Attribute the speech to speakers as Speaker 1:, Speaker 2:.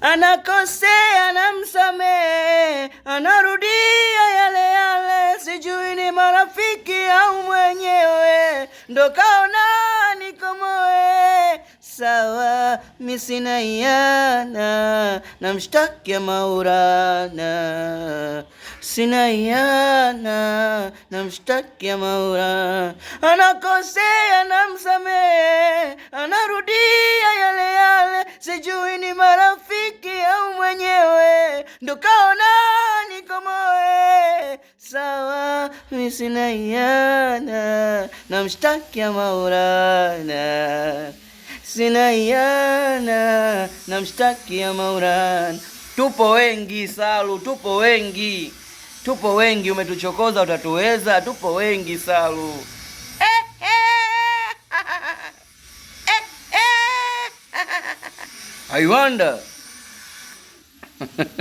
Speaker 1: Anakosea namsamehe, anarudia yale yale, sijui ni marafiki au mwenyewe ndo kaona nikomoe. Sawa, mi sina iana, namshtakia Maulana. Sina iana, namshtakia Maulana. Anakosea namsamehe, anarudia yale yale, sijui ni marafiki au mwenyewe ndo kaona nikomoe. Sawa, mi sina iana, namshtakia Maulana. Sina iana, namshtakia Maulana. Tupo wengi Salu, tupo wengi, tupo wengi. Umetuchokoza, utatuweza? Tupo wengi Salu. I wonder